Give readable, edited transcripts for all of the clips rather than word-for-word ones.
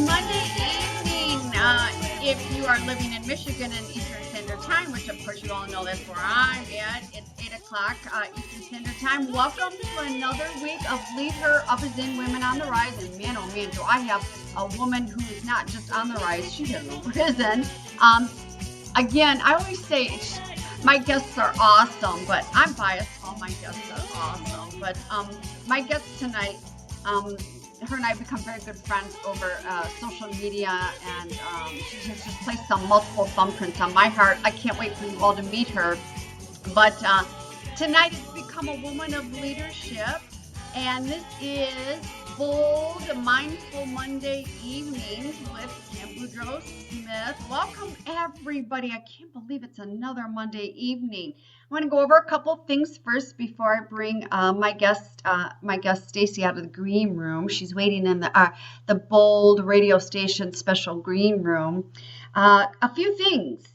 Monday evening. If you are living in Michigan and Eastern Standard Time, which of course you all know that's where I'm at, it's 8 o'clock Eastern Standard Time. Welcome to another week of Lead Her Up As In Women on the Rise. And man, oh man, do I have a woman who is not just on the rise, she has risen. Again, I always say my guests are awesome, but I'm biased. All my guests are awesome. But my guest tonight, her and I have become very good friends over social media, and she has just placed some multiple thumbprints on my heart. I can't wait for you all to meet her. But tonight has become a woman of leadership, and this is Bold Mindful Monday Evenings with Kim Boudreaux Smith. Welcome, everybody. I can't believe it's another Monday evening. I want to go over a couple things first before I bring my guest Stacy out of the green room. She's waiting in the Bold radio station special green room. A few things.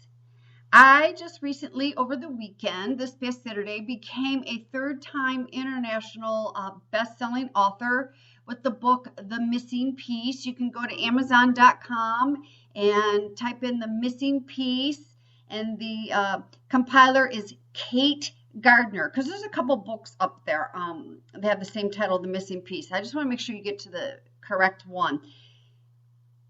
I just recently, over the weekend, this past Saturday, became a third-time international best-selling author with the book The Missing Piece. You can go to Amazon.com and type in The Missing Piece, and the compiler is Kate Gardner, because there's a couple books up there. They have the same title, The Missing Piece. I just want to make sure you get to the correct one.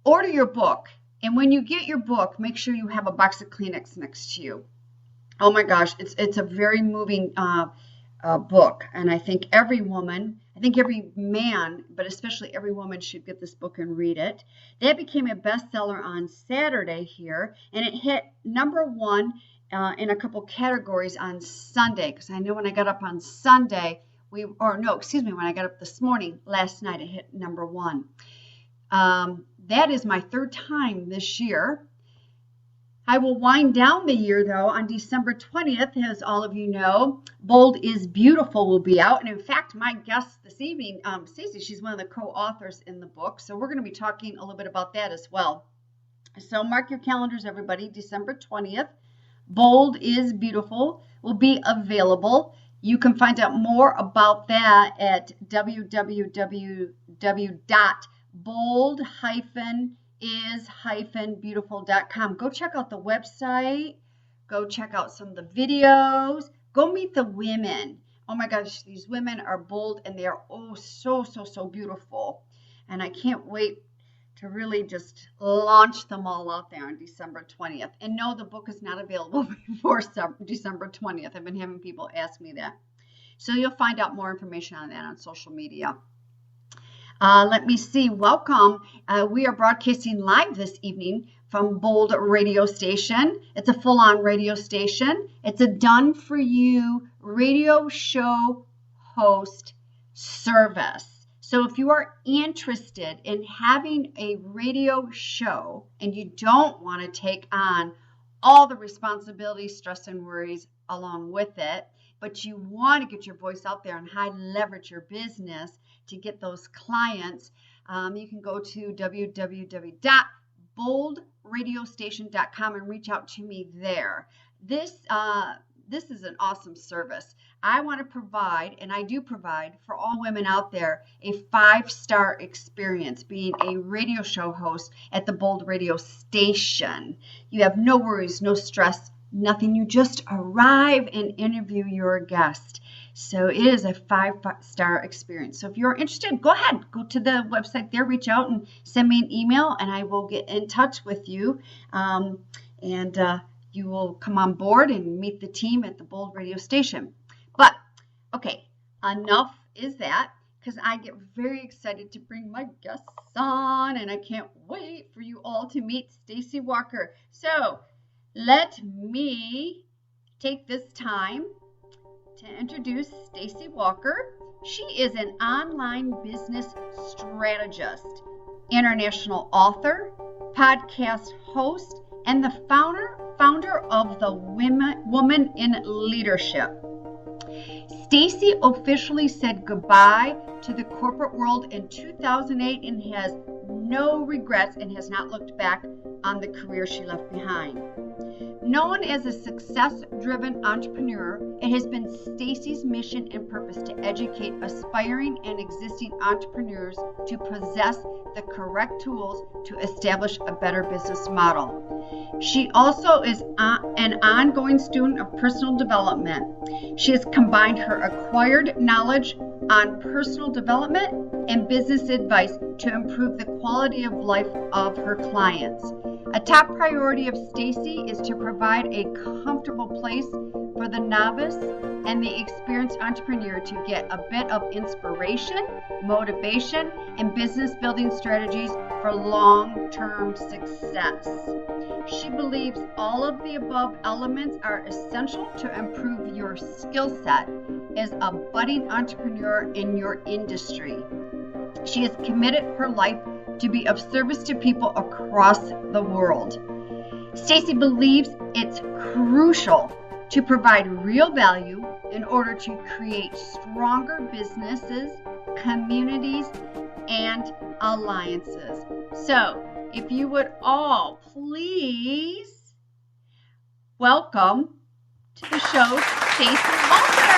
Order your book, and when you get your book, make sure you have a box of Kleenex next to you. Oh my gosh, it's a very moving book, and I think every woman, every man, but especially every woman should get this book and read it. That became a bestseller on Saturday here, and it hit number one in a couple categories on Sunday, because I know when I got up on Sunday, when I got up this morning, last night, it hit number one. That is my third time this year. I will wind down the year, though, on December 20th, as all of you know. Bold is Beautiful will be out. And in fact, my guest this evening, Stacey, she's one of the co-authors in the book. So we're going to be talking a little bit about that as well. So mark your calendars, everybody. December 20th. Bold is Beautiful will be available. You can find out more about that at www.bold-is-beautiful.com. Go check out the website. Go check out some of the videos. Go meet the women. Oh my gosh, these women are bold, and they are so beautiful. And I can't wait to really just launch them all out there on December 20th. And no, the book is not available before December 20th. I've been having people ask me that. So you'll find out more information on that on social media. Let me see. Welcome. We are broadcasting live this evening from Bold Radio Station. It's a full-on radio station. It's a done-for-you radio show host service. So if you are interested in having a radio show and you don't want to take on all the responsibilities, stress, and worries along with it, but you want to get your voice out there and high leverage your business to get those clients, you can go to www.boldradiostation.com and reach out to me there. This is an awesome service. I want to provide, and I do provide, for all women out there, a 5-star experience being a radio show host at the Bold Radio Station. You have no worries, no stress, nothing. You just arrive and interview your guest. So it is a 5-star experience. So if you're interested, go ahead, go to the website there, reach out and send me an email, and I will get in touch with you. You will come on board and meet the team at the Bold Radio Station. But, okay, enough is that, because I get very excited to bring my guests on, and I can't wait for you all to meet Stacy Walker. So let me take this time to introduce Stacy Walker. She is an online business strategist, international author, podcast host, and the founder of the Woman in Leadership. Stacy officially said goodbye to the corporate world in 2008 and has no regrets and has not looked back on the career she left behind. Known as a success-driven entrepreneur, it has been Stacy's mission and purpose to educate aspiring and existing entrepreneurs to possess the correct tools to establish a better business model. She also is an ongoing student of personal development. She has combined her acquired knowledge on personal development and business advice to improve the quality of life of her clients. A top priority of Stacy is to provide a comfortable place for the novice and the experienced entrepreneur to get a bit of inspiration, motivation, and business building strategies for long-term success. She believes all of the above elements are essential to improve your skill set as a budding entrepreneur in your industry. She has committed her life to be of service to people across the world. Stacy believes it's crucial to provide real value in order to create stronger businesses, communities, and alliances. So, if you would all please welcome to the show Stacy Walker.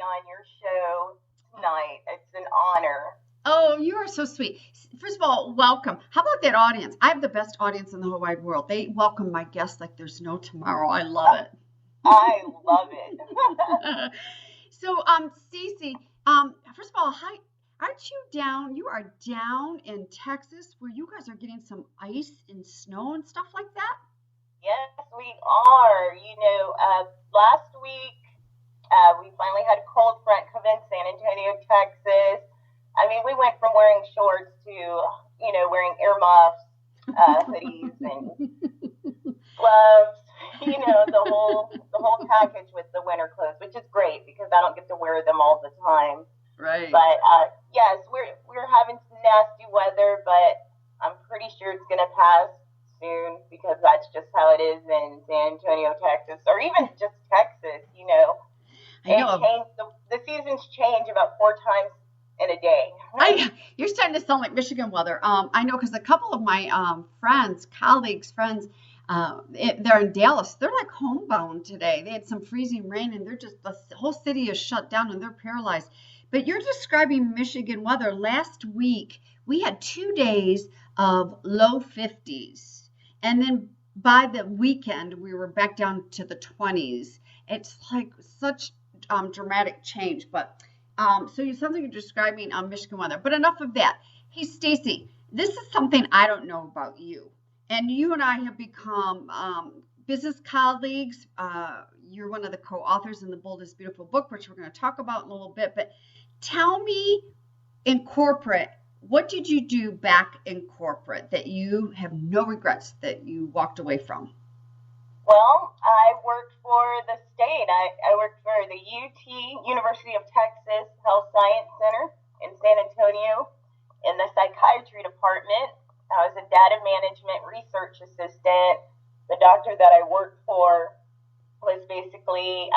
On your show tonight. It's an honor. Oh, you are so sweet. First of all, welcome. How about that audience? I have the best audience in the whole wide world. They welcome my guests like there's no tomorrow. I love it. I love it. So, Stacy, first of all, hi. Aren't you down? You are down in Texas where you guys are getting some ice and snow and stuff like that? Yes, we are. Last week, we finally had a cold front come in San Antonio, Texas. I mean, we went from wearing shorts to, wearing earmuffs, hoodies, and gloves. The whole package with the winter clothes, which is great because I don't get to wear them all the time. Right. But yes, we're having some nasty weather, but I'm pretty sure it's gonna pass soon because that's just how it is in San Antonio, Texas, or even just Texas. The seasons change about 4 times in a day. You're starting to sound like Michigan weather. I know because a couple of my friends, they're in Dallas. They're like homebound today. They had some freezing rain and the whole city is shut down and they're paralyzed. But you're describing Michigan weather. Last week, we had 2 days of low 50s. And then by the weekend, we were back down to the 20s. It's like such dramatic change, but so you sounds like you're describing Michigan weather. But enough of that. Hey, Stacy, this is something I don't know about you, and you and I have become business colleagues. You're one of the co-authors in the Bold is Beautiful book, which we're going to talk about in a little bit. But tell me, in corporate, what did you do back in corporate that you have no regrets that you walked away from? Well, I worked for the state. I worked for the University of Texas Health Science Center in San Antonio in the psychiatry department. I was a data management research assistant. The doctor that I worked for was basically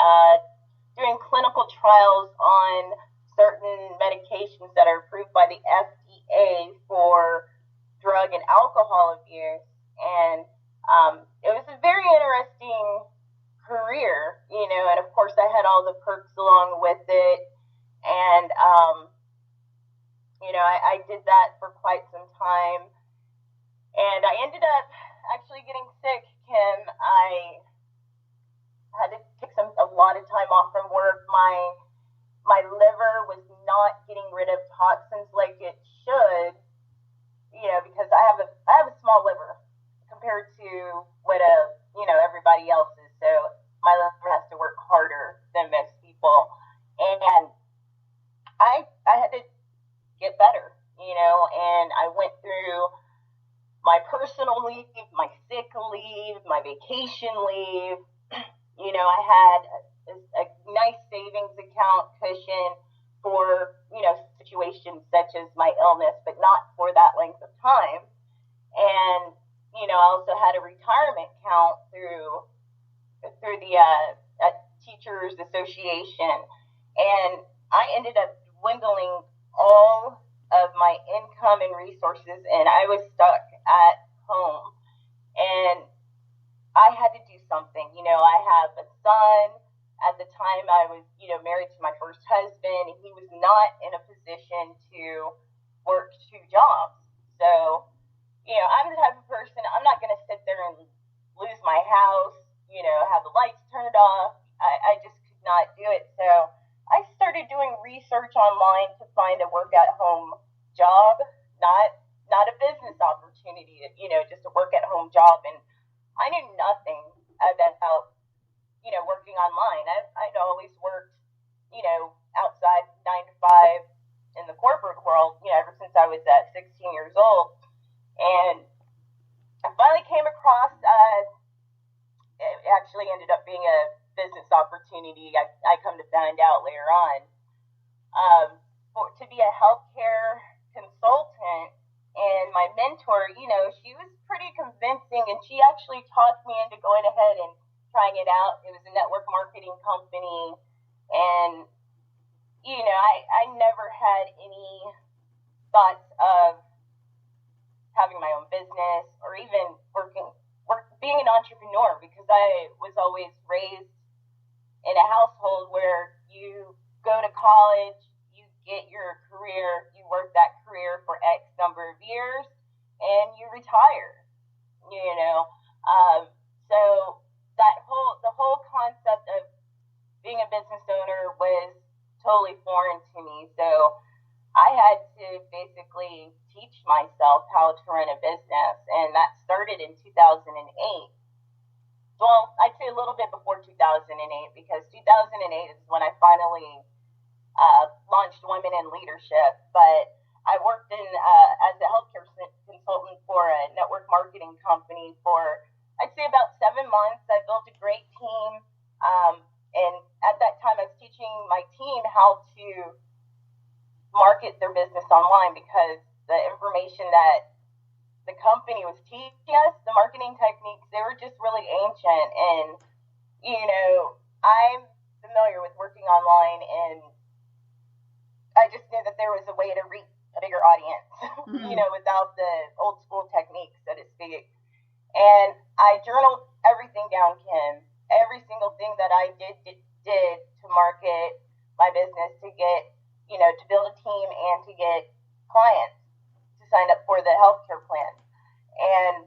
doing clinical trials on certain medications that are approved by the FDA for drug and alcohol abuse. And it was a very interesting career, and of course I had all the perks along with it. And, I did that for quite some time. And I ended up actually getting sick, Kim. I had to take a lot of time off from work. My liver was not getting rid of toxins like it should, because I have a small liver compared to what everybody else's. So my liver has to work harder than most people, and I had to get better, and I went through my personal leave, my sick leave, my vacation leave. I had a nice savings account cushion for situations such as my illness, but not for that length of time. And I also had a retirement account through the Teachers Association, and I ended up dwindling all of my income and resources, and I was stuck at home. And I had to do something. I have a son. At the time, I was, married to my first husband, and he was not in a position to work two jobs. So, I'm the type of person, I'm not going to sit there and lose my house, have the lights turned off. I just could not do it. So I started doing research online to find a work at home job, not a business opportunity, just a work at home job. And I knew nothing about, working online. I'd always worked, outside 9 to 5 in the corporate world, ever since I was 16 years old. And I finally came across, it actually ended up being a business opportunity. I come to find out later on, to be a healthcare consultant. And my mentor, she was pretty convincing, and she actually talked me into going ahead and trying it out. It was a network marketing company, and I never had any thoughts of having my own business or even being an entrepreneur, because I was always raised in a household where you go to college, you get your career, you work that career for X number of years, and you retire. So the whole concept of being a business owner was totally foreign to me. So I had to basically teach myself how to run a business, and that started in 2008. Well, I'd say a little bit before 2008, because 2008 is when I finally launched Women in Leadership. But I worked as a healthcare consultant for a network marketing company for, I'd say, about 7 months. I built a great team, and at that time, I was teaching my team how to market their business online, because the information that the company was teaching us, the marketing techniques, they were just really ancient. And, I'm familiar with working online, and I just knew that there was a way to reach a bigger audience, without the old school techniques, so to speak. And I journaled everything down, Kim, every single thing that I did to market my business, to get, to build a team and to get clients to sign up for the healthcare plan. And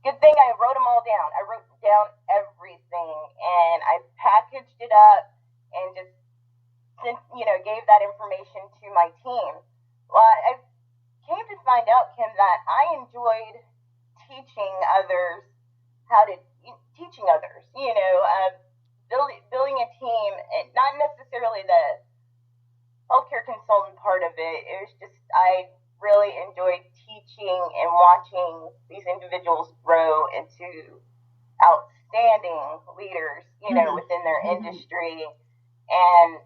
good thing I wrote them all down. I wrote down everything, and I packaged it up and just, gave that information to my team. Well, I came to find out, Kim, that I enjoyed teaching others how to teaching others. Building a team, and not necessarily the healthcare consultant part of it. It was just, I really enjoyed teaching and watching these individuals grow into outstanding leaders, within their industry. And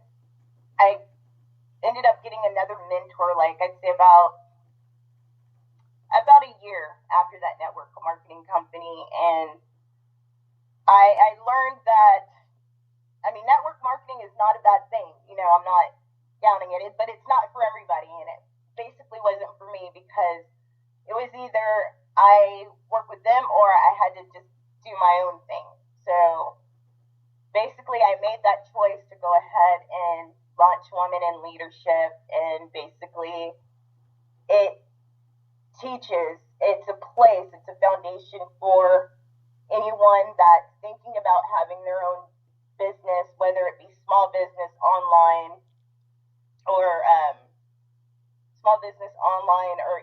I ended up getting another mentor, like I'd say about a year after that network marketing company. And I learned that, network marketing is not a bad thing. I'm not downing it, but it's not for everybody. And it basically wasn't for me, because it was either I work with them or I had to just do my own thing. So basically, I made that choice to go ahead and launch Women in Leadership. And basically, it teaches, it's a place, it's a foundation for anyone that's thinking about having their own business, whether it be small business online or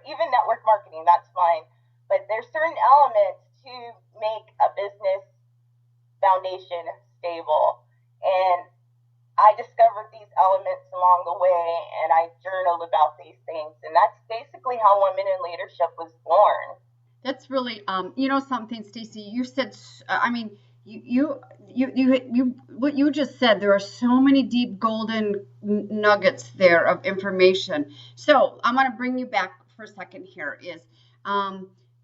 even network marketing. That's fine. But there's certain elements to make a business foundation stable. And I discovered these elements along the way, and I journaled about these things. And that's basically how Women in Leadership was born. That's really, something, Stacy. You said, what you just said. There are so many deep golden nuggets there of information. So I'm going to bring you back for a second. Here is,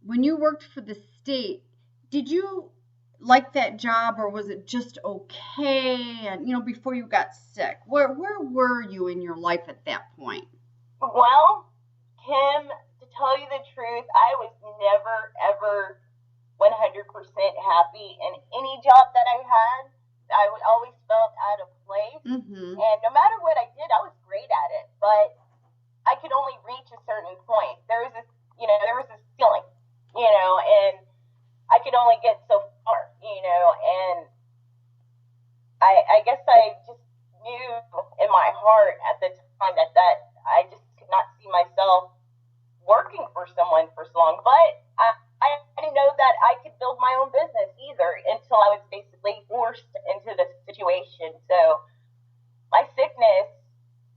when you worked for the state, did you like that job, or was it just okay? And before you got sick, where were you in your life at that point? Well, Kim, to tell you the truth, I was never, ever 100% happy in any job that I had. I would always felt out of place. Mm-hmm. And no matter what I did, I was great at it. But I could only reach a certain point. There was this ceiling, and I could only get so far, and I guess I just knew in my heart at the time that I just could not see myself working for someone for so long. But I didn't know that I could build my own business either until I was basically forced into this situation. So my sickness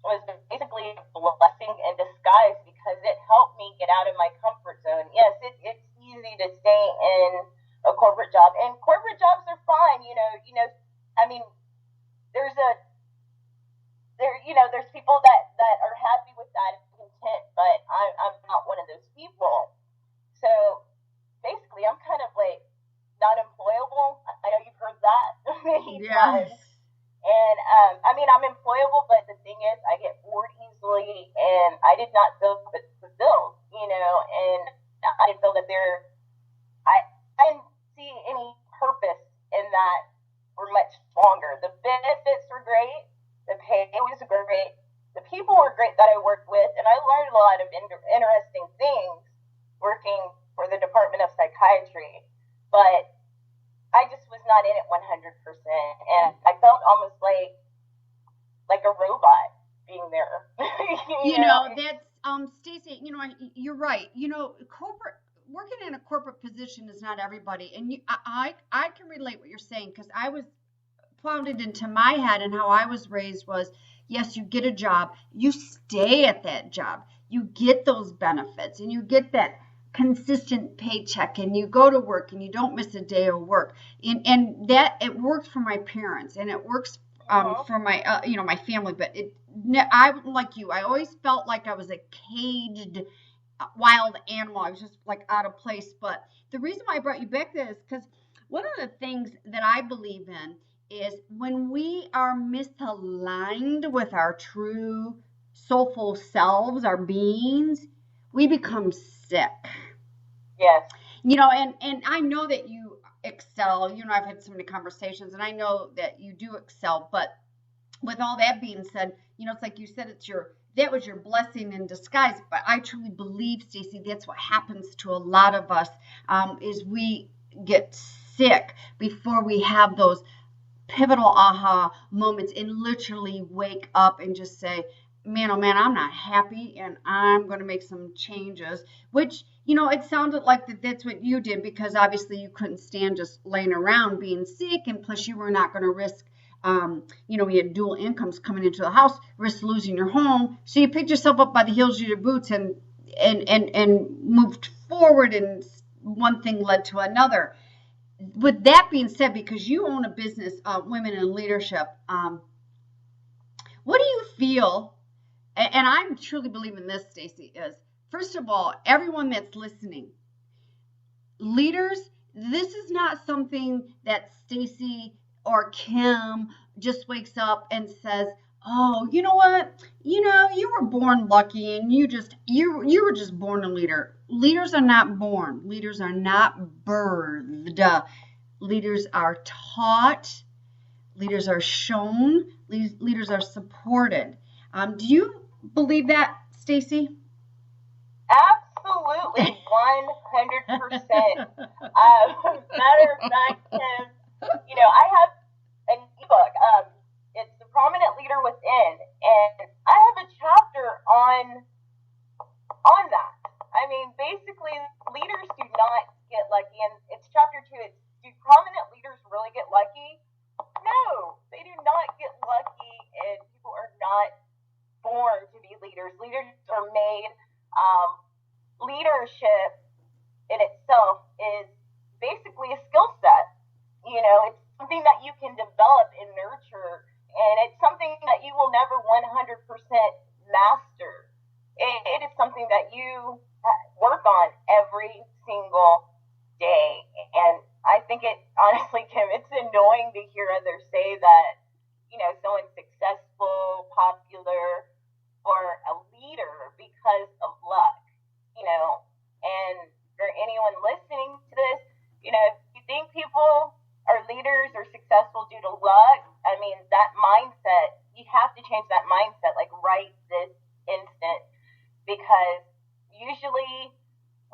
was basically a blessing in disguise because it helped me get out of my comfort zone. Yes, it's easy to stay in a corporate job, and corporate jobs are fine. I mean, there's a there's people that are happy with that and content, but I'm not one of those people. So basically, I'm kind of like not employable. I know you've heard that many Yes. times. And I mean, I'm employable, but the thing is, I get bored easily, and I did not feel fulfilled, and I didn't feel that I didn't see any purpose in that for much longer. The benefits were great, the pay was great, the people were great that I worked with, and I learned a lot of interesting things working for the Department of Psychiatry. But I just was not in it 100%, and I felt almost like a robot being there. That's Stacy, you're right. Corporate working in a corporate position is not everybody. And I can relate what you're saying because I was pounded into my head, and how I was raised was, yes, you get a job, you stay at that job, you get those benefits, and you get that consistent paycheck, and you go to work and you don't miss a day of work. And that it worked for my parents, and it works for my my family. But I, like you, I always felt like I was a caged wild animal. I was just like out of place. But the reason why I brought you back there is because one of the things that I believe in is when we are misaligned with our true soulful selves, our beings, we become sick. Yes. And I know that you excel. I've had so many conversations, and I know that you do excel. But with all that being said, it's like you said, that was your blessing in disguise. But I truly believe, Stacey, that's what happens to a lot of us, is we get sick before we have those pivotal aha moments and literally wake up and just say, man, oh man, I'm not happy and I'm going to make some changes, which, it sounded like that's what you did, because obviously you couldn't stand just laying around being sick. And plus you were not going to risk, we had dual incomes coming into the house, risk losing your home. So you picked yourself up by the heels of your boots and moved forward, and one thing led to another. With that being said, because you own a business, Women in Leadership, what do you feel? And I'm truly believing this, Stacey, is first of all, everyone that's listening, leaders, this is not something that Stacey or Kim just wakes up and says, oh, you know what? You were born lucky, and you were just born a leader. Leaders are not born. Leaders are not birthed. Leaders are taught. Leaders are shown. Leaders are supported. Do you believe that, Stacey? Absolutely, 100%. Matter of fact, Kim, I have an ebook. It's The Prominent Leader Within, and I have a chapter on that. I mean, basically, leaders do not get lucky, and it's chapter 2. It's, do prominent leaders really get lucky? No, they do not get lucky, and people are not born to be leaders. Leaders are made. Leadership in itself is basically a skill set. It's something that you can develop and nurture, and it's something that you will never 100% master. It is something that you work on every single day. And I think honestly, Kim, it's annoying to hear others say that, someone's successful, popular, or a leader, because of luck, and for anyone listening to this, if you think people or leaders are successful due to luck, I mean, that mindset, you have to change that mindset, like right this instant, because usually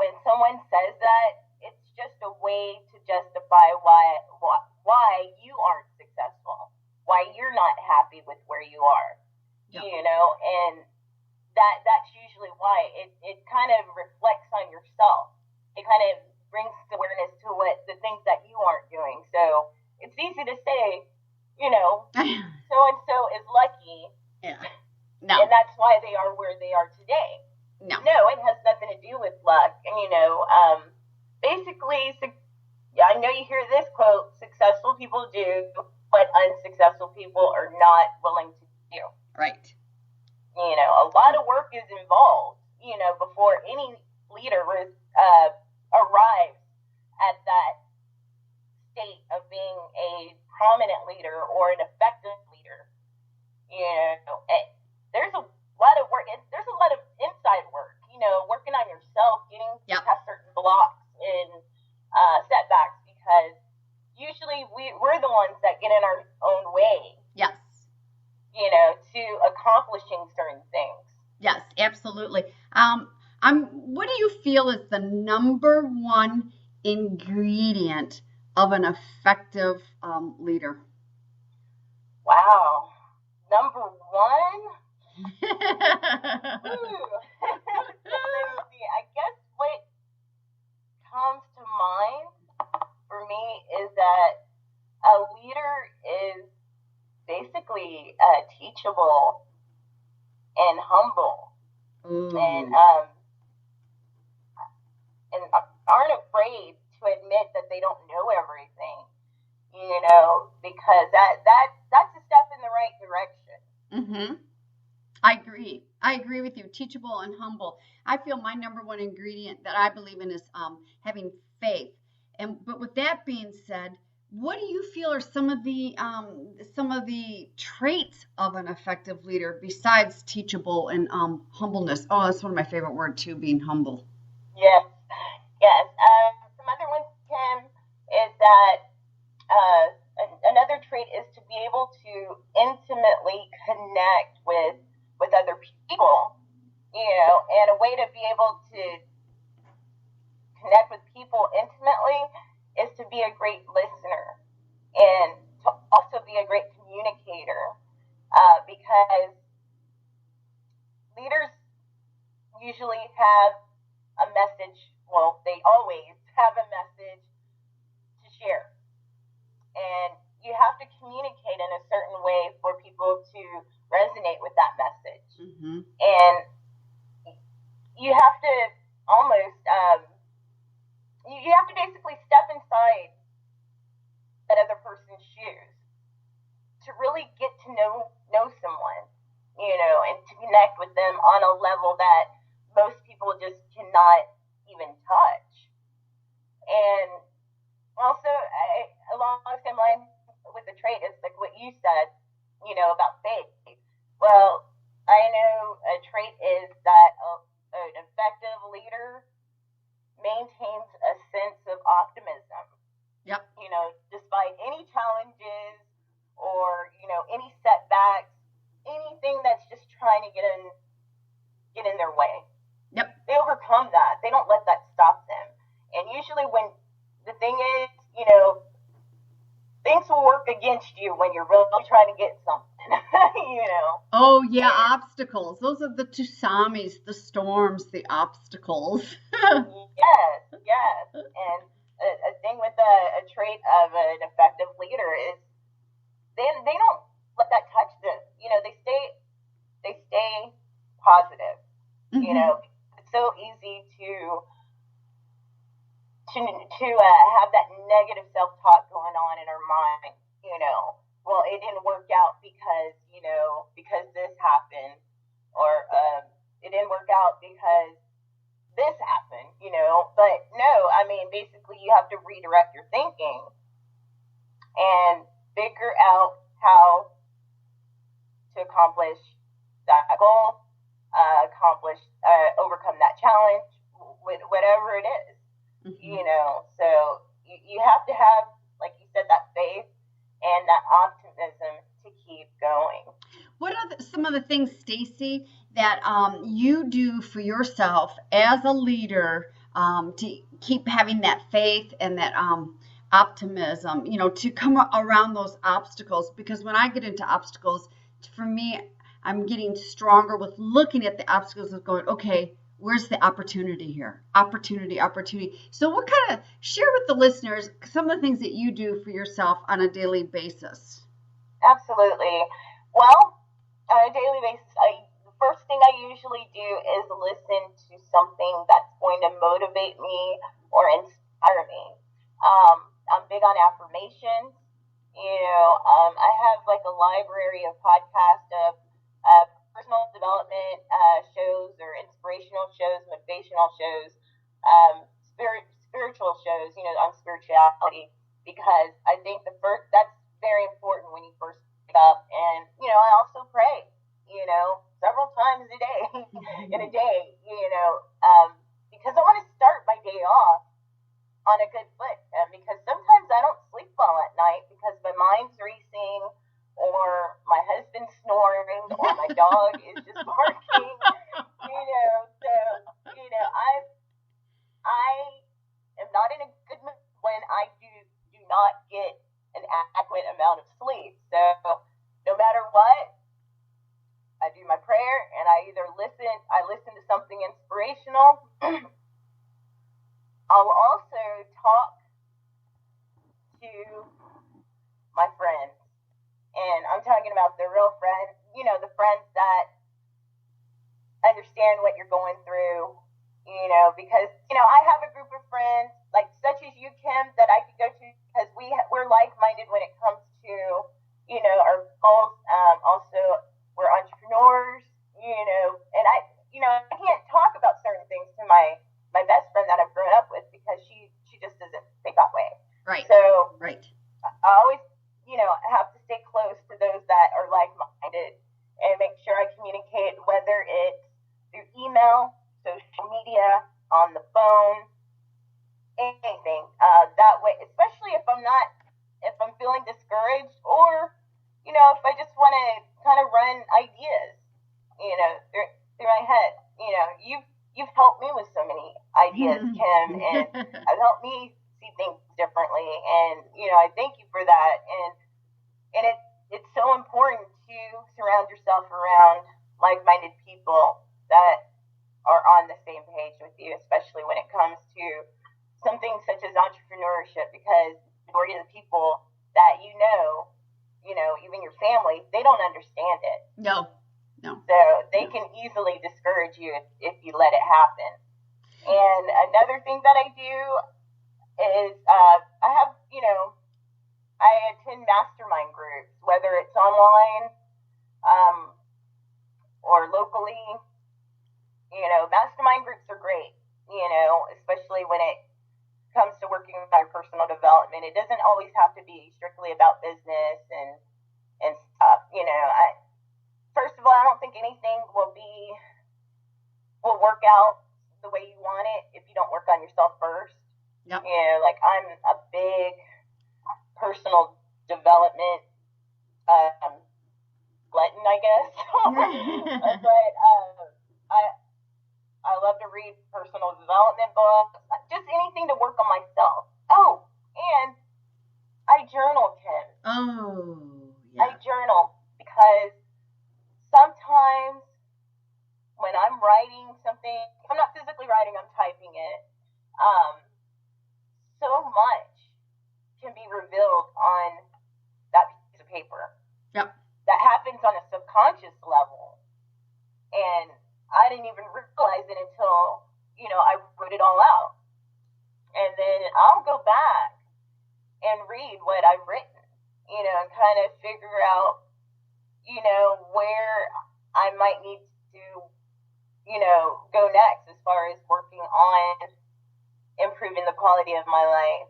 when someone says that, it's just a way to justify why you aren't successful, why you're not happy with where you are, Yep. And that's usually why it kind of reflects on yourself. It kind of brings awareness to what the things that you aren't doing. So it's easy to say, so and so is lucky, Yeah. No. and that's why they are where they are today. No. No, it has nothing to do with luck. And basically, I know you hear this quote: "Successful people do what unsuccessful people are not willing to do." Right. A lot of work is involved, before any leader arrives at that state of being a prominent leader or an effective leader. There's a lot of work. There's a lot of inside work, working on yourself, getting Yep. past certain blocks and setbacks, because usually we're the ones that get in our own way, Yes. to accomplishing certain things. Yes, absolutely. What do you feel is the number one ingredient of an effective leader? Wow. Number one? Ooh. I guess what comes to mind for me is that a leader is basically teachable and humble, Ooh. and aren't afraid to admit that they don't know everything, because that's a step in the right direction. Mm-hmm. I agree with you. Teachable and humble. I feel my number one ingredient that I believe in is having faith. But with that being said, what do you feel are some of the traits of an effective leader besides teachable and humbleness? Oh, that's one of my favorite words too, being humble. Yes. Some other ones, Kim, is that another trait is to be able to intimately connect with other people, and a way to be able to connect with people intimately is to be a great listener and to also be a great communicator, because leaders usually have a message. Well, they always have a message to share, and you have to communicate in a certain way for people to resonate with that message. Mm-hmm. And you have to almost you have to basically step inside that other person's shoes to really get to know someone, and to connect with them on a level that most people just cannot even touch. And also, along the same line with the trait, is like what you said, about faith. Well, I know a trait is that an effective leader maintains a sense of optimism. Yep. Despite any challenges or any setbacks, anything that's just trying to get in their way. Yep. They overcome that. They don't let that stop them. And usually, when the thing is, things will work against you when you're really trying to get something. Oh yeah, obstacles. Those are the tsunamis, the storms, the obstacles. Yes. And a thing with a trait of an effective leader is they don't let that touch them. They stay positive. Mm-hmm. It's so easy to have that negative self-talk going on in our mind. Well, it didn't work out because this happened, or it didn't work out because this happened. But no, I mean, basically, you have to redirect your thinking and figure out how to accomplish that goal, accomplish, overcome that challenge, with whatever it is. So you have to have, like you said, that faith and that optimism to keep going. What are some of the things, Stacy, that you do for yourself as a leader to keep having that faith and that optimism, to come around those obstacles? Because when I get into obstacles, for me, I'm getting stronger with looking at the obstacles and going, okay, where's the opportunity here? Opportunity. So what share with the listeners some of the things that you do for yourself on a daily basis? Absolutely. Well, on a daily basis, the first thing I usually do is listen to something that's going to motivate me or inspire me. I'm big on affirmations. I have like a library of podcasts of personal development shows or inspirational shows, motivational shows, spiritual shows, on spirituality, because I think that's very important when you first wake up. And, I also pray, several times a day, in a day, because I want to start my day off on a good foot. Because sometimes I don't sleep well at night because my mind's racing, or my husband's snoring, or my dog is just barking, So, I am not in a good mood when I do not get an adequate amount of sleep. So, no matter what, I do my prayer, and I listen to something inspirational. I'll also talk to my friends, and I'm talking about the real friends, the friends that understand what you're going through, because, I have a group of friends, like such as you, Kim, that I could go to, because we're like-minded when it comes to, our goals. Also, we're entrepreneurs, and I can't talk about certain things to my best friend that I've grown up with, because she just doesn't think that way. Right. So, right. I always, have to stay close to those that are like-minded, and make sure I communicate, whether it's through email, social media, on the phone, anything. That way, especially if I'm feeling discouraged, or, if I just want to kind of run ideas, through my head. You've helped me with so many ideas, Kim, and have helped me see things differently. And, I thank you for that. And it's so important to surround yourself around like-minded people that are on the same page with you, especially when it comes to something such as entrepreneurship, because the majority of the people that even your family, they don't understand it. No. So they can easily discourage you if you let it happen. And another thing that I do is I attend mastermind groups, whether it's online or locally. Mastermind groups are great, especially when it comes to working on our personal development. It doesn't always have to be strictly about business and stuff. First of all, I don't think anything will work out the way you want it if you don't work on yourself first. Yep. Like, I'm a big personal development glutton, I guess. But I love to read personal development books, just anything to work on myself. Oh, and I journal, Kim. Oh, yeah. I journal because sometimes when I'm writing something, I'm not physically writing, I'm typing it. So much can be revealed on that piece of paper. Yep. That happens on a subconscious level. And I didn't even realize it until, I wrote it all out. And then I'll go back and read what I've written, and kind of figure out, where I might need to, go next as far as working on improving the quality of my life.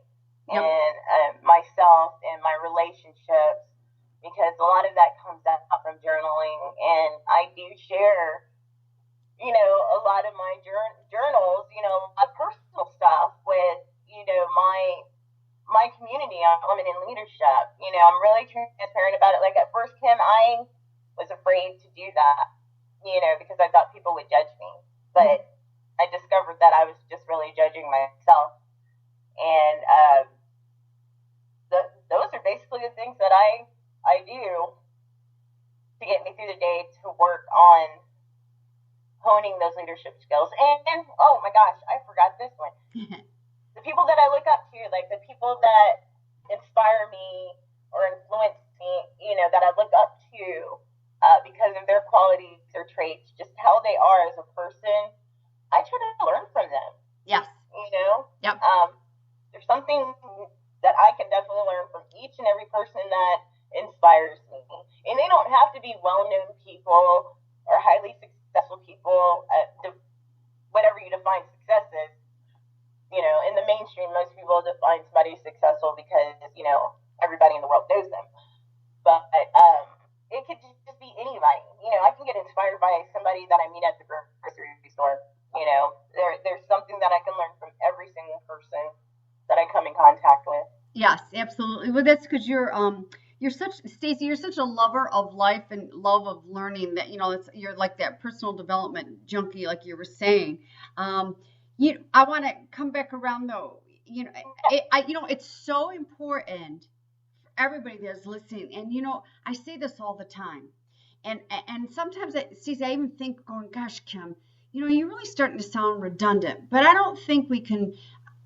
Yep. And myself and my relationships, because a lot of that comes out from journaling. And I do share a lot of my journals, a lot of personal stuff with, my community on women in leadership. I'm really transparent about it. Like at first, Kim, I was afraid to do that, because I thought people would judge me. But I discovered that I was just really judging myself. And those are basically the things that I do to get me through the day to work on honing those leadership skills. And oh my gosh, I forgot this one. The people that I look up to, like the people that inspire me or influence me, that I look up to because of their qualities or traits, just how they are as a person, I try to learn from them. Yes. Yep. There's something that I can definitely learn from each and every person that inspires me. And they don't have to be well-known people or highly successful people, whatever you define success is. In the mainstream, most people define somebody successful because, everybody in the world knows them. But it could just be anybody. I can get inspired by somebody that I meet at the grocery store. There's something that I can learn from every single person that I come in contact with. Yes, absolutely. Well, that's because you're Stacey, you're such a lover of life and love of learning that, you're like that personal development junkie, like you were saying. I want to come back around though. It's so important for everybody that's listening. And, I say this all the time. And sometimes, Stacey, I even think going, gosh, Kim, you're really starting to sound redundant, but I don't think we can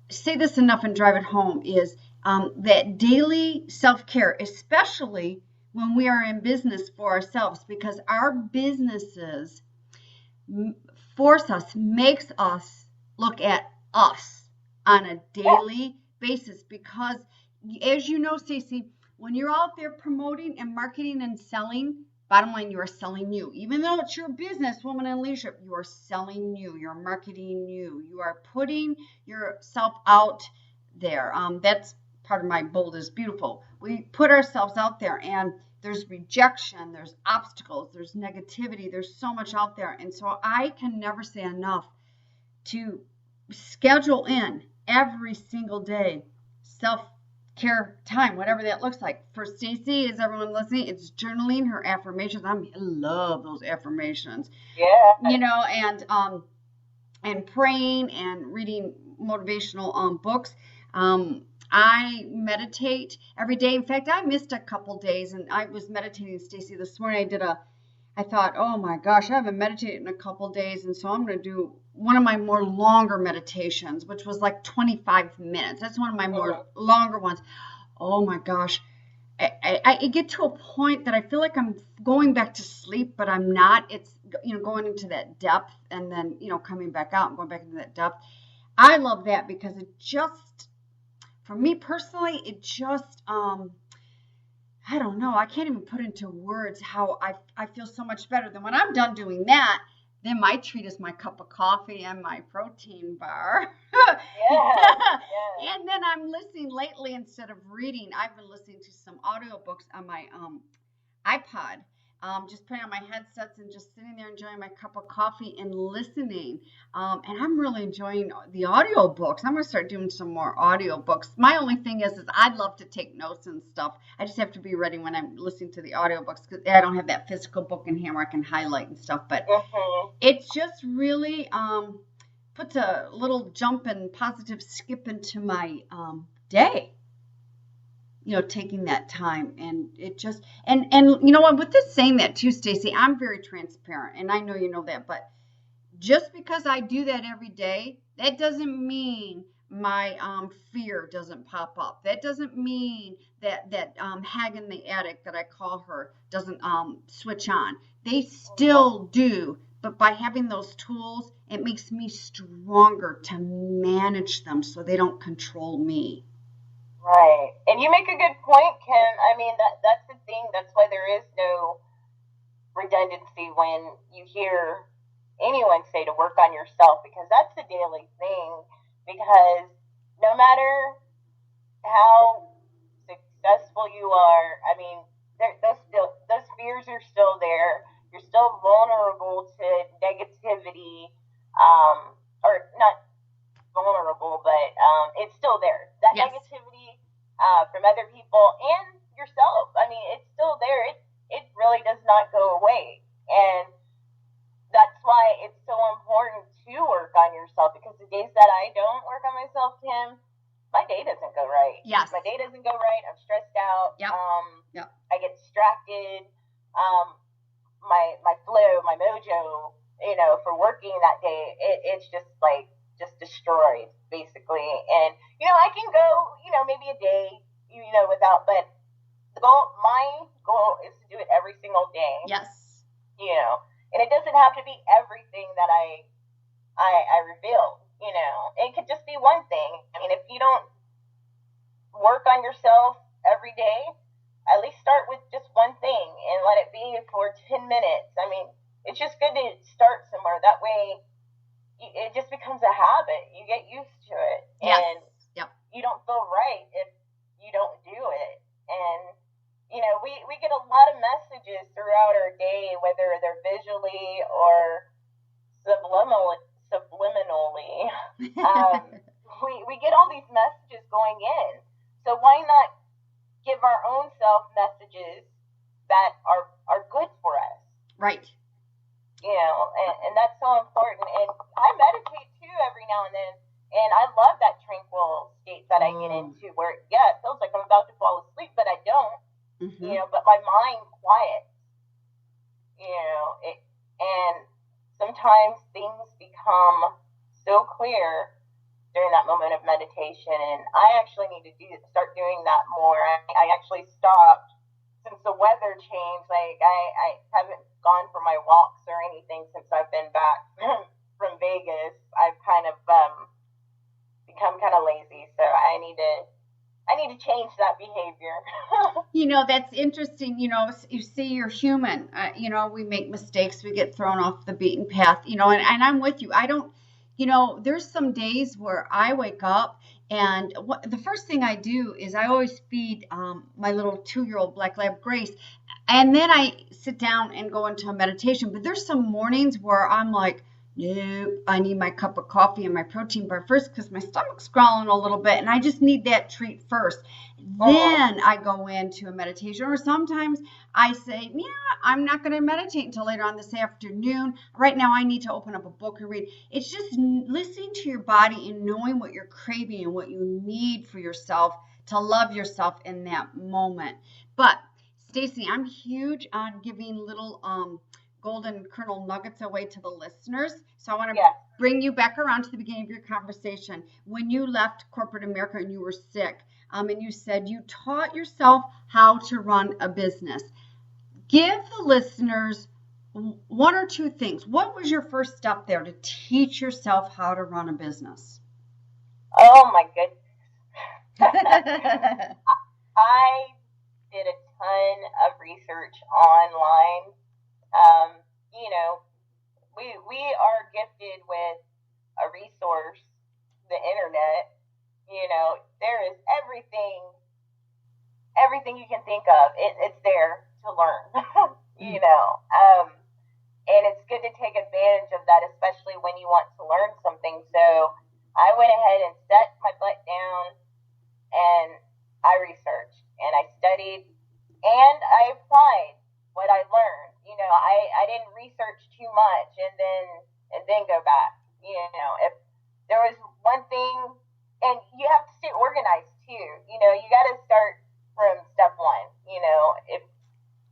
say this enough and drive it home is that daily self-care, especially when we are in business for ourselves, because our businesses makes us look at us on a daily basis. Because as you know, Stacey, when you're out there promoting and marketing and selling, bottom line, you are selling you. Even though it's your business, Woman in Leadership, you are selling you. You're marketing you. You are putting yourself out there. That's part of my Bold is Beautiful. We put ourselves out there, and there's rejection, there's obstacles, there's negativity, there's so much out there. And so I can never say enough to schedule in every single day self-care time, whatever that looks like. For Stacey, is everyone listening? It's journaling her affirmations. I love those affirmations. Yeah. And praying and reading motivational books. I meditate every day. In fact, I missed a couple days, and I was meditating, Stacey, this morning. I thought, oh my gosh, I haven't meditated in a couple days, and so I'm going to do one of my more longer meditations, which was like 25 minutes. That's one of my more longer ones. Oh my gosh. I get to a point that I feel like I'm going back to sleep, but I'm not. It's, going into that depth and then, coming back out and going back into that depth. I love that because it just, for me personally, it just, I don't know. I can't even put into words how I feel so much better. Than when I'm done doing that, then my treat is my cup of coffee and my protein bar. Yeah. And then I'm listening lately instead of reading. I've been listening to some audiobooks on my iPod. Just putting on my headsets and just sitting there enjoying my cup of coffee and listening. And I'm really enjoying the audiobooks. I'm going to start doing some more audiobooks. My only thing is I'd love to take notes and stuff. I just have to be ready when I'm listening to the audiobooks because I don't have that physical book in here where I can highlight and stuff. But it's just really puts a little jump and positive skip into my day. Taking that time, and it just, and you know what, with this saying that too, Stacey, I'm very transparent, and I know you know that, but just because I do that every day, that doesn't mean my fear doesn't pop up. That doesn't mean that hag in the attic that I call her doesn't switch on. They still do, but by having those tools, it makes me stronger to manage them so they don't control me. Right. And you make a good point, Kim. I mean, that's the thing. That's why there is no redundancy when you hear anyone say to work on yourself, because that's a daily thing. Because no matter how successful you are, I mean, those fears are still there. you're still vulnerable to negativity, or not vulnerable, but it's still there. That Yes. negativity from other people and yourself. I mean, it's still there. It really does not go away, and that's why it's so important to work on yourself. Because the days that I don't work on myself, Kim, my day doesn't go right. Yes. My day doesn't go right. I'm stressed out. Yep. Yep. I get distracted. My flow, my mojo, for working that day, it's just like just destroyed basically. And I can go, maybe a day, without, but my goal is to do it every single day. Yes. And it doesn't have to be everything that I reveal. It could just be one thing. I mean, if you don't work on yourself every day, at least start with just one thing and let it be for 10 minutes. I mean, it's just good to start somewhere. That way, it just becomes a habit. You get used to it. Yes. And yep. you don't feel right if you don't do it. And, we get a lot of messages throughout our day, whether they're visually or subliminally. We get all these messages going in. So why not give our own self messages that are good for us? Right. And that's so important. And I meditate too every now and then. And I love that tranquil state that I get into where, it feels like I'm about to fall asleep, but I don't. But my mind quiets. And sometimes things become so clear during that moment of meditation. And I actually need to start doing that more. I actually stopped since the weather changed. Like I haven't gone for my walks or anything since I've been back from Vegas. I've kind of become kind of lazy, so I need to change that behavior. That's interesting. You see, you're human. We make mistakes. We get thrown off the beaten path. And I'm with you. I don't. There's some days where I wake up and the first thing I do is I always feed my little 2-year-old black lab Grace, and then I sit down and go into a meditation. But there's some mornings where I'm like, nope, I need my cup of coffee and my protein bar first because my stomach's growling a little bit and I just need that treat first. Then I go into a meditation, or sometimes I say, I'm not going to meditate until later on this afternoon. Right now I need to open up a book and read. It's just listening to your body and knowing what you're craving and what you need for yourself to love yourself in that moment. But Stacy, I'm huge on giving little golden kernel nuggets away to the listeners. So I want to bring you back around to the beginning of your conversation. When you left corporate America and you were sick, and you said you taught yourself how to run a business. Give the listeners one or two things. What was your first step there to teach yourself how to run a business? Oh my goodness. I did a ton of research online. We are gifted with a resource, the internet. There is everything you can think of. It's there to learn. And it's good to take advantage of that, especially when you want to learn something. So I went ahead and set my butt down and I researched and I studied and I applied what I learned. I didn't research too much and then go back. If there was one thing, and you have to stay organized too. You got to start from step one. If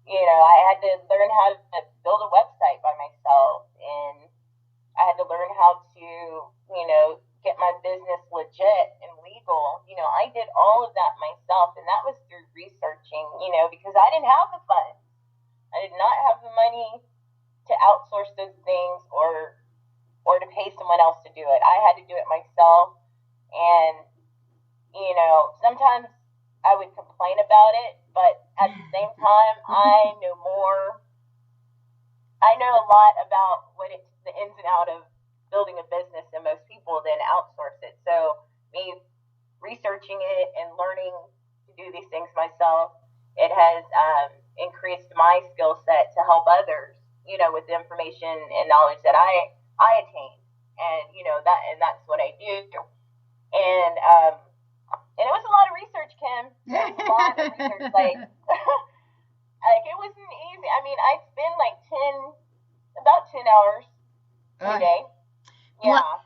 I had to learn how to build a website by myself, and I had to learn how to get my business legit and legal. I did all of that myself, and that was through researching. Because I didn't have the funds. I did not have the money to outsource those things or to pay someone else to do it. I had to do it myself. And, sometimes I would complain about it, but at the same time, I know a lot about the ins and outs of building a business than most people then outsource it. So me researching it and learning to do these things myself, it has increased my skill set to help others, with the information and knowledge that I attain, and that's what I do. And and it was a lot of research, Kim. It was a lot of research, like like it wasn't easy. I mean, I spend like about 10 hours a day. Yeah. Well,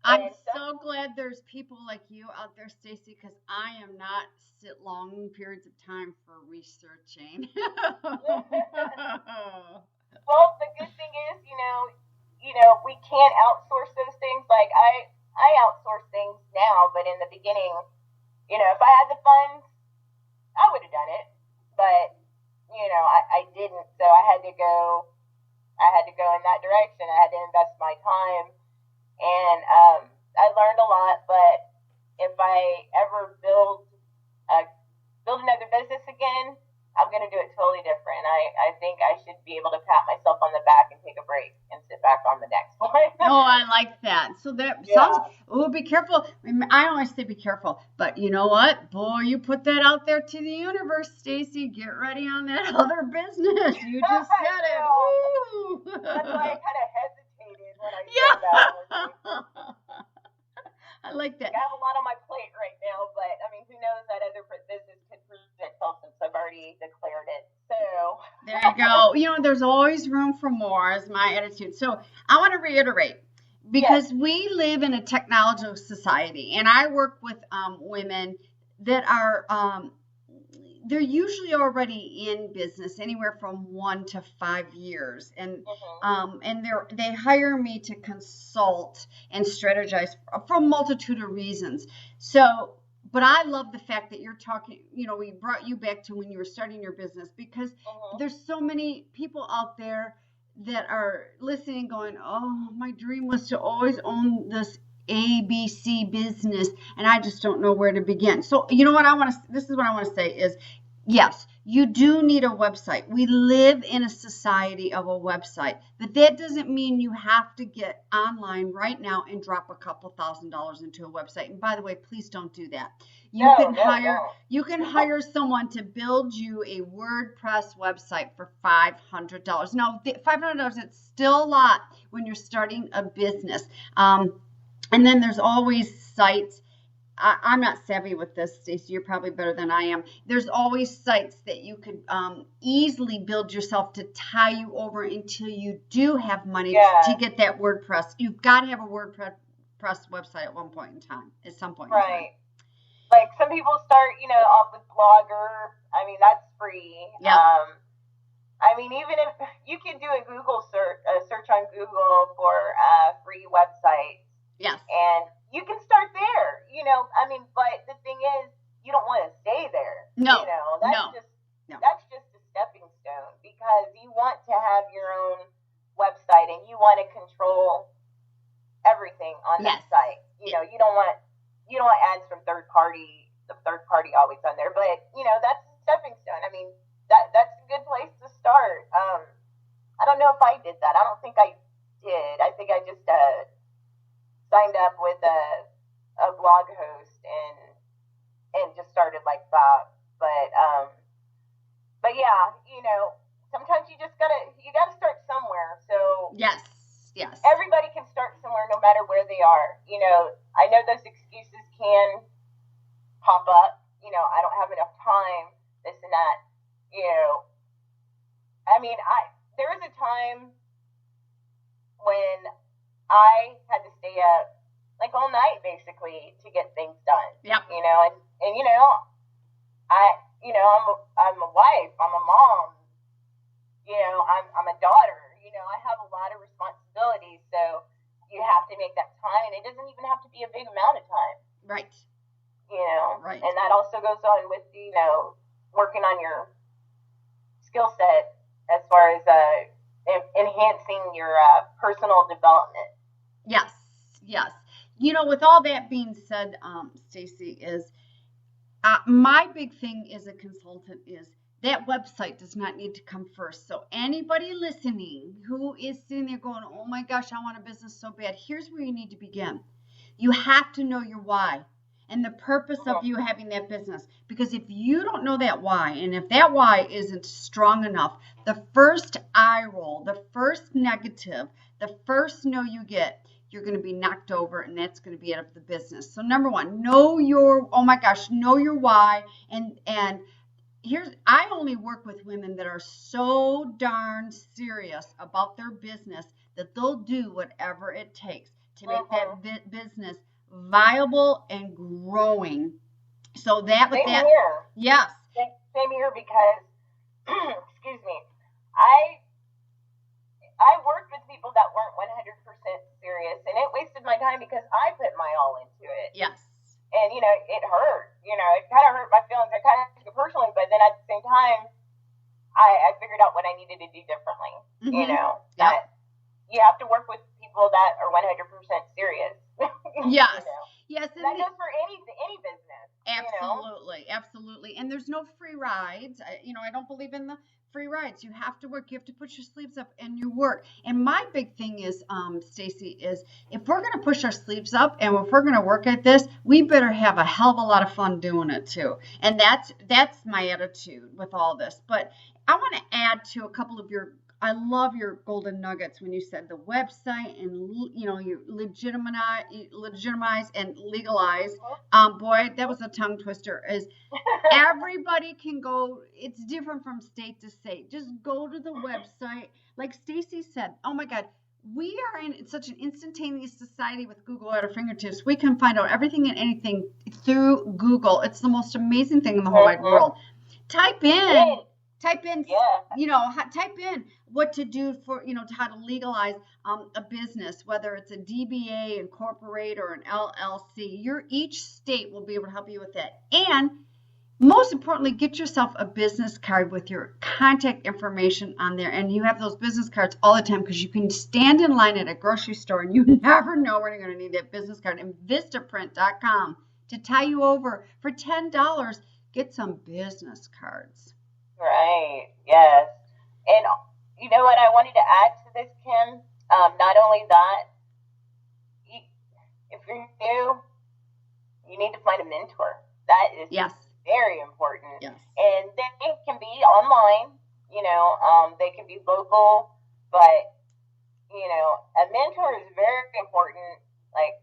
I'm so glad there's people like you out there, Stacy, because I am not sit long periods of time for researching. Well, the good thing is, we can't outsource those things. Like I outsource things now, but in the beginning, if I had the funds, I would have done it. But I didn't, so I had to go in that direction. I had to invest my time, and I learned a lot. But if I ever build another business again, I'm going to do it totally different. I think I should be able to pat myself on the back and take a break and sit back on the next one. Oh, I like that. So that sounds, be careful. I always say be careful, but you know what? Boy, you put that out there to the universe, Stacy. Get ready on that other business. You just said it. Woo. That's why I kind of hesitated when I said that. I like that. I have a lot on my plate right now, but I mean, who knows, that other business could present itself since I've already declared it. So there you go. There's always room for more is my attitude. So I want to reiterate, because we live in a technological society, and I work with women that are they're usually already in business anywhere from 1 to 5 years, and they hire me to consult and strategize for a multitude of reasons. So, but I love the fact that you're talking, we brought you back to when you were starting your business, because there's so many people out there that are listening going, oh, my dream was to always own this ABC business, and I just don't know where to begin. So, this is what I want to say is, yes, you do need a website. We live in a society of a website, but that doesn't mean you have to get online right now and drop a couple $1,000s into a website. And by the way, please don't do that. You can hire someone to build you a WordPress website for $500. Now, $500 it's still a lot when you're starting a business. And then there's always sites. I'm not savvy with this, Stacey. You're probably better than I am. There's always sites that you could easily build yourself to tie you over until you do have money to get that WordPress. You've got to have a WordPress website at some point in time. Right. Like some people start, off with Blogger. I mean, that's free. Yeah. I mean, even if you can do a Google search on Google for free websites. Yes. And you can start there, but the thing is, you don't want to stay there. No. That's just a stepping stone, because you want to have your own website and you want to control everything on that site. You don't want ads from the third party always on there, but that's a stepping stone. I mean, that's a good place to start. I don't know if I did that. I don't think I did. I think I just signed up with a blog host and just started like that. But yeah, sometimes you gotta start somewhere. So yes. Everybody can start somewhere, no matter where they are. I know those excuses can pop up. I don't have enough time, this and that. I mean, there was a time when I had to stay up like all night basically to get things done. Yep. I'm a wife, I'm a mom, I'm a daughter, I have a lot of responsibilities, so you have to make that time, and it doesn't even have to be a big amount of time. Right. Right. And that also goes on with, working on your skill set as far as enhancing your personal development. Yes. With all that being said, Stacy, is my big thing as a consultant is that website does not need to come first. So anybody listening who is sitting there going, oh my gosh, I want a business so bad, here's where you need to begin. You have to know your why. and the purpose of you having that business. Because if you don't know that why, and if that why isn't strong enough, the first eye roll, the first negative, the first no you get, you're going to be knocked over, and that's going to be out of the business. So number one, know your why, and I only work with women that are so darn serious about their business that they'll do whatever it takes to make that business viable and growing. So that with Same that, here. yes, Same here, because excuse me, I worked with people that weren't 100% serious, and it wasted my time because I put my all into it. yes, And, it hurt. It kind of hurt my feelings. I kind of took it personally, but then at the same time, I figured out what I needed to do differently. That you have to work with people that are 100% serious. yes, yes. And that goes for any business. Absolutely, absolutely. And there's no free rides. I don't believe in the free rides. You have to work. You have to put your sleeves up and you work. And my big thing is, Stacy, is if we're going to push our sleeves up and if we're going to work at this, we better have a hell of a lot of fun doing it too. And that's my attitude with all this. But I want to add to a couple of I love your golden nuggets when you said the website and you legitimize and legalize. Boy, that was a tongue twister. Is everybody can go? It's different from state to state. Just go to the website, like Stacy said. Oh my God, we are in such an instantaneous society with Google at our fingertips. We can find out everything and anything through Google. It's the most amazing thing in the whole wide world. Type in, type in what to do for, how to legalize a business, whether it's a DBA, incorporate, or an LLC. Each state will be able to help you with that. And most importantly, get yourself a business card with your contact information on there. And you have those business cards all the time because you can stand in line at a grocery store and you never know when you're going to need that business card. And Vistaprint.com to tie you over for $10. Get some business cards. Right. Yes. And you know what I wanted to add to this, Kim? Not only that, if you're new, you need to find a mentor. That is very important. Yes. And they can be online, they can be local, but, a mentor is very important. Like,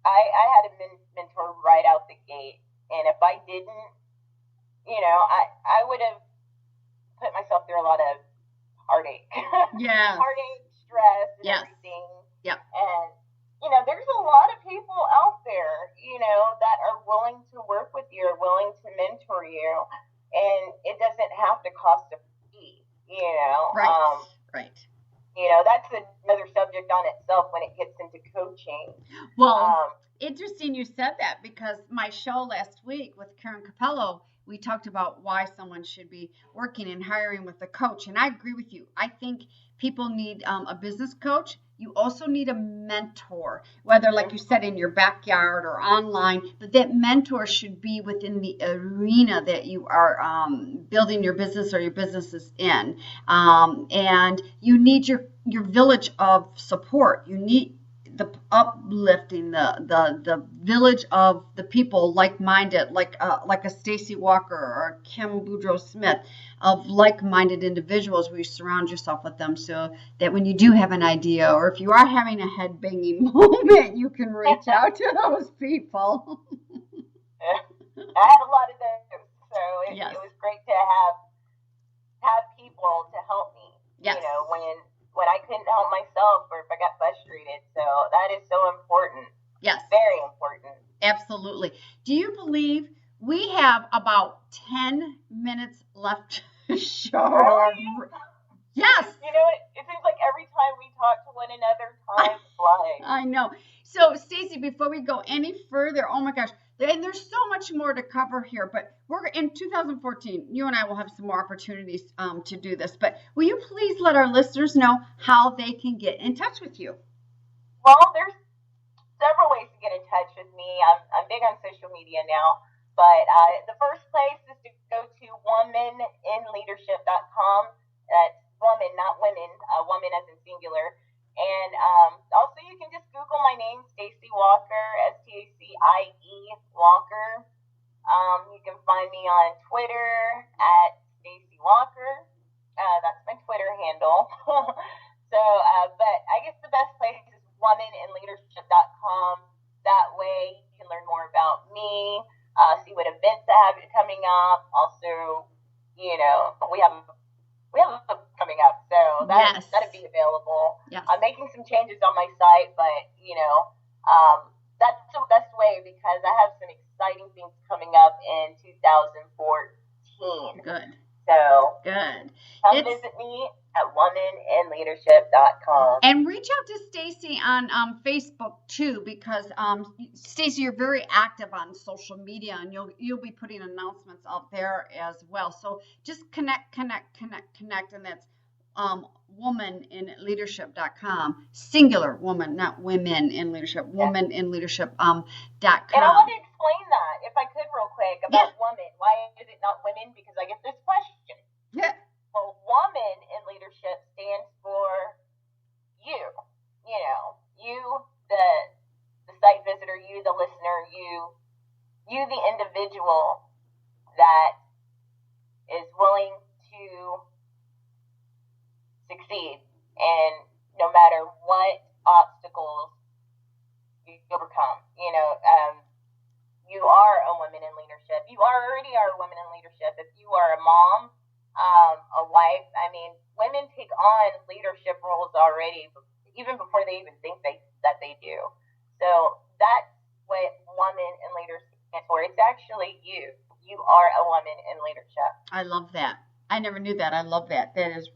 I had a mentor right out the gate, and if I didn't, I would have put myself through a lot of heartache. Yeah. Heartache, stress, and everything. Yeah. And, there's a lot of people out there, that are willing to work with you, are willing to mentor you, and it doesn't have to cost a fee, Right. Right. That's another subject on itself when it gets into coaching. Well, interesting you said that, because my show last week with Karen Capello, we talked about why someone should be working and hiring with a coach. And I agree with you. I think people need a business coach. You also need a mentor, whether, like you said, in your backyard or online, but that mentor should be within the arena that you are building your business or your business is in. And you need your village of support. You need the uplifting, the village of the people like-minded, like a Stacy Walker or Kim Boudreaux Smith, of like-minded individuals where you surround yourself with them, so that when you do have an idea, or if you are having a head-banging moment, you can reach out to those people. I had a lot of those, so it was great to have people to help me. Yes. When I couldn't help myself, or if I got frustrated. So that is so important. Yes. Very important. Absolutely. Do you believe we have about 10 minutes left to show? Really? Yes. It seems like every time we talk to one another, time flies. I know. So, Stacy, before we go any further, oh my gosh, and there's so much more to cover here, but we're in 2014. You and I will have some more opportunities to do this. But will you please let our listeners know how they can get in touch with you? Well, there's several ways to get in touch with me. I'm big on social media now, but the first place is to go to womaninleadership.com. That's woman, not women, woman as in singular. And also you can just Google my name, Stacy Walker, Stacie Walker. Walker. You can find me on Twitter at Stacy Walker. That's my Twitter handle. But I guess the best place is womaninleadership.com. That way you can learn more about me, see what events I have coming up. Also, we have a book coming up, so that'll be available. Yes. I'm making some changes on my site, but that's the best way because I have some exciting things coming up in 2014. Good. So good. Come visit me at womaninleadership.com. And reach out to Stacy on Facebook too, because Stacy, you're very active on social media, and you'll be putting announcements out there as well. So just connect, and that's womaninleadership.com. Singular woman, not women in leadership. Womaninleadership.com. And I want to explain that, if I could, real quick about woman. Why is it not women? Because I get this question. Yeah. Well, woman in leadership stands for you. You, the site visitor, you, the listener, you, the individual that is willing to succeed, and no matter what obstacles you overcome. You are a woman in leadership. You already are a woman in leadership. If you are a mom, a wife, women take on leadership roles already, even before they even think that they do. So that's what woman in leadership stands for. It's actually you. You are a woman in leadership. I love that. I never knew that. I love that. That's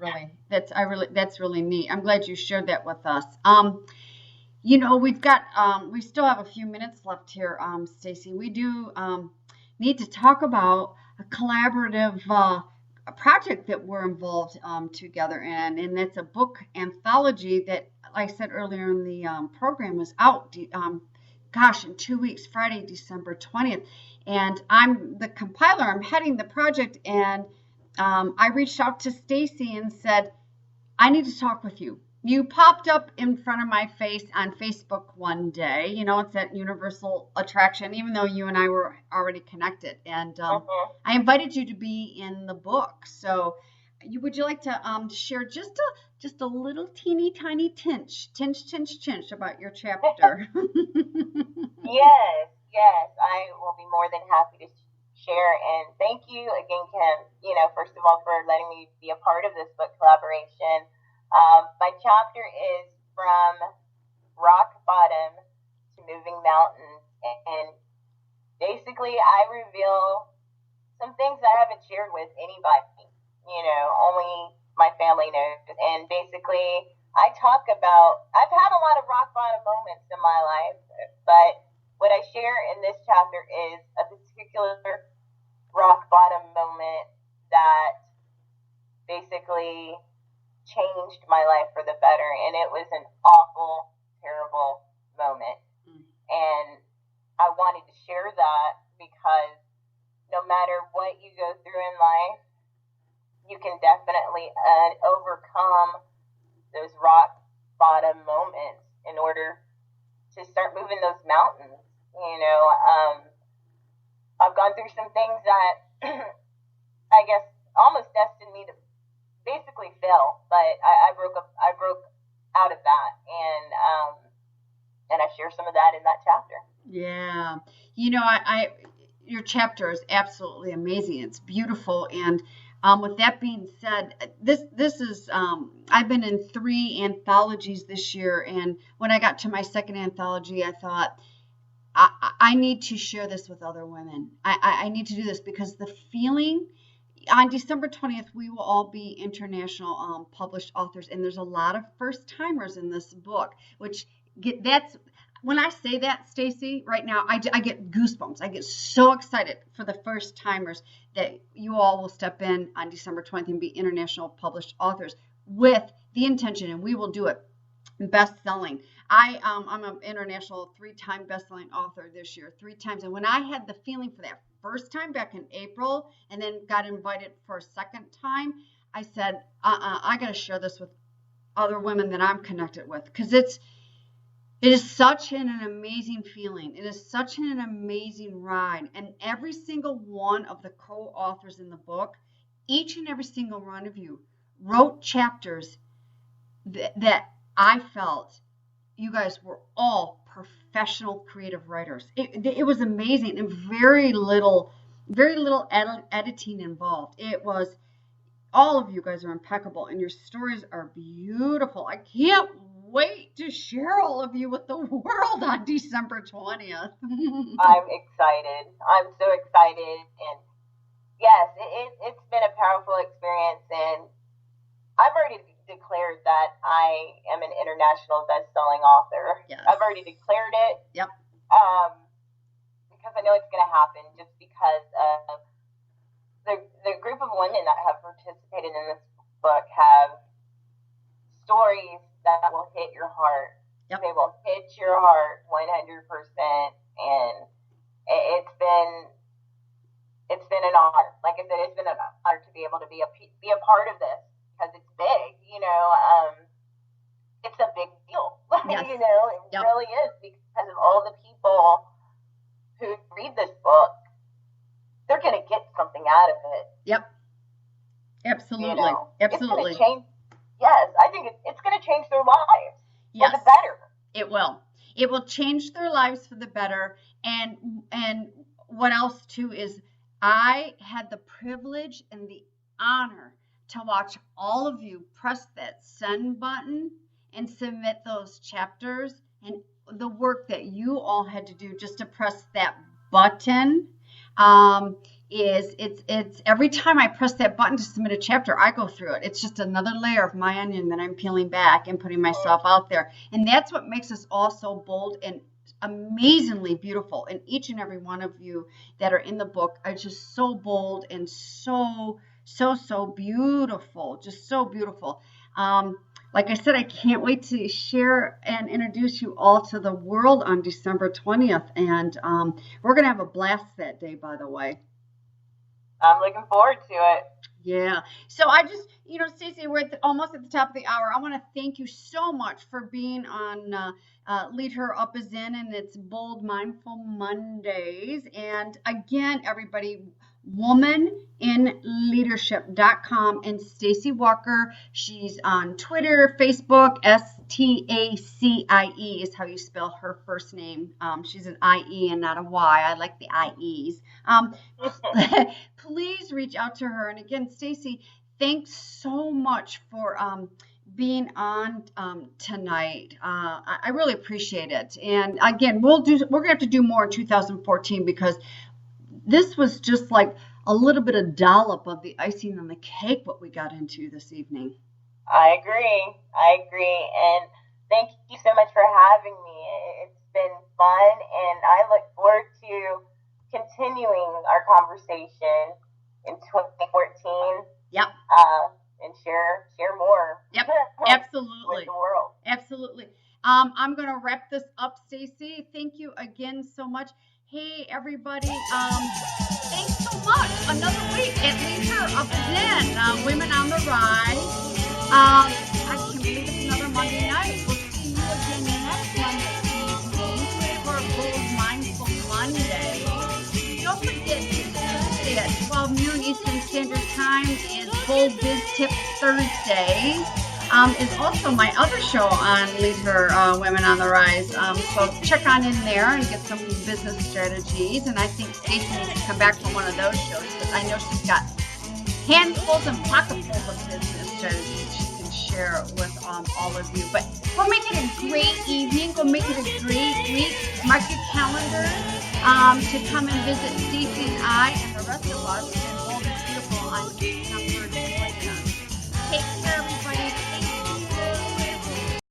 really neat. I'm glad you shared that with us. We've got, we still have a few minutes left here, Stacy. We do need to talk about a collaborative a project that we're involved together in, and it's a book anthology that, like I said earlier in the program, is out, in 2 weeks, Friday, December 20th. And I'm the compiler. I'm heading the project, and I reached out to Stacy and said, I need to talk with you. You popped up in front of my face on Facebook one day. It's that universal attraction, even though you and I were already connected. And I invited you to be in the book. So would you like to share just a little teeny tiny tinge about your chapter? Yes, I will be more than happy to share. And thank you again, Kim, first of all, for letting me be a part of this book collaboration. My chapter is From Rock Bottom to Moving Mountains, and basically I reveal some things I haven't shared with anybody, only my family knows. And basically I talk about, I've had a lot of rock bottom moments in my life, but what I share in this chapter is a particular rock bottom moment that basically changed my life for the better, and it was an awful, terrible moment. And I wanted to share that because no matter what you go through in life, you can definitely overcome those rock bottom moments in order to start moving those mountains. I've gone through some things that I guess almost destined me to basically fail, but I broke out of that, and I share some of that in that chapter. Yeah, your chapter is absolutely amazing. It's beautiful, and with that being said, this is I've been in 3 anthologies this year, and when I got to my second anthology, I thought I need to share this with other women. I need to do this because the feeling. On December 20th, we will all be international published authors, and there's a lot of first-timers in this book, that's when I say that, Stacy, right now, I get goosebumps. I get so excited for the first-timers that you all will step in on December 20th and be international published authors with the intention, and we will do it, best-selling. I'm an international 3-time best-selling author this year, 3 times. And when I had the feeling for that first time back in April and then got invited for a second time, I said, I got to share this with other women that I'm connected with, because It is such an amazing feeling. It is such an amazing ride. And every single one of the co-authors in the book, each and every single one of you wrote chapters that I felt you guys were all professional creative writers. It was amazing, and very little editing involved. It was, all of you guys are impeccable, and your stories are beautiful. I can't wait to share all of you with the world on December 20th. I'm excited. I'm so excited. And yes, it's been a powerful experience. And I've already declared that I am an international best-selling author. Yes. I've already declared it. Yep. Because I know it's going to happen, just because of the group of women that have participated in this book have stories that will hit your heart. Yep. They will hit your heart 100%. And it's been an honor. Like I said, it's been an honor to be able to be a part of this, because it's big. It's a big deal. Yes. It Yep. really is, because of all the people who read this book. They're going to get something out of it. Yep. Absolutely. Absolutely. It's going to change. Yes, I think it's going to change their lives for the better. It will. It will change their lives for the better. And what else too is, I had the privilege and the honor to watch all of you press that send button and submit those chapters, and the work that you all had to do just to press that button. It's every time I press that button to submit a chapter, I go through it. It's just another layer of my onion that I'm peeling back and putting myself out there. And that's what makes us all so bold and amazingly beautiful. And each and every one of you that are in the book are just so bold and so beautiful. Just so beautiful. Like I said, I can't wait to share and introduce you all to the world on December 20th. And we're going to have a blast that day, by the way. I'm looking forward to it. Yeah. So I just, Stacey, we're almost at the top of the hour. I want to thank you so much for being on Lead Her Up Is In, and it's Bold Mindful Mondays. And again, everybody, womaninleadership.com, and Stacey Walker, she's on Twitter, Facebook. Stacie is how you spell her first name. She's an IE and not a Y. I like the IEs. Please reach out to her. And again, Stacey, thanks so much for being on tonight. I really appreciate it. And again, we're gonna have to do more in 2014, because this was just like a little bit of dollop of the icing on the cake, what we got into this evening. I agree. And thank you so much for having me. It's been fun, and I look forward to continuing our conversation in 2014. Yep. And share more. Yep. Absolutely. With the world. Absolutely. I'm going to wrap this up, Stacey. Thank you again so much. Hey, everybody. Thanks so much. Another week at Lead Her Up Is In, Women on the Rise. I can't believe it's another Monday night. We'll see you again next Monday evening for Bold Mindful Monday. Don't forget, Tuesday at 12 noon Eastern Standard Time is Bold Biz Tip Thursday. Is also my other show on Lead Her Women on the Rise. So check on in there and get some business strategies. And I think Stacey needs to come back for one of those shows, because I know she's got handfuls and pocketfuls of business strategies she can share with all of you. But go make it a great evening. Go make it a great week. Mark your calendar to come and visit Stacey and I and the rest of us in Bold and Beautiful on December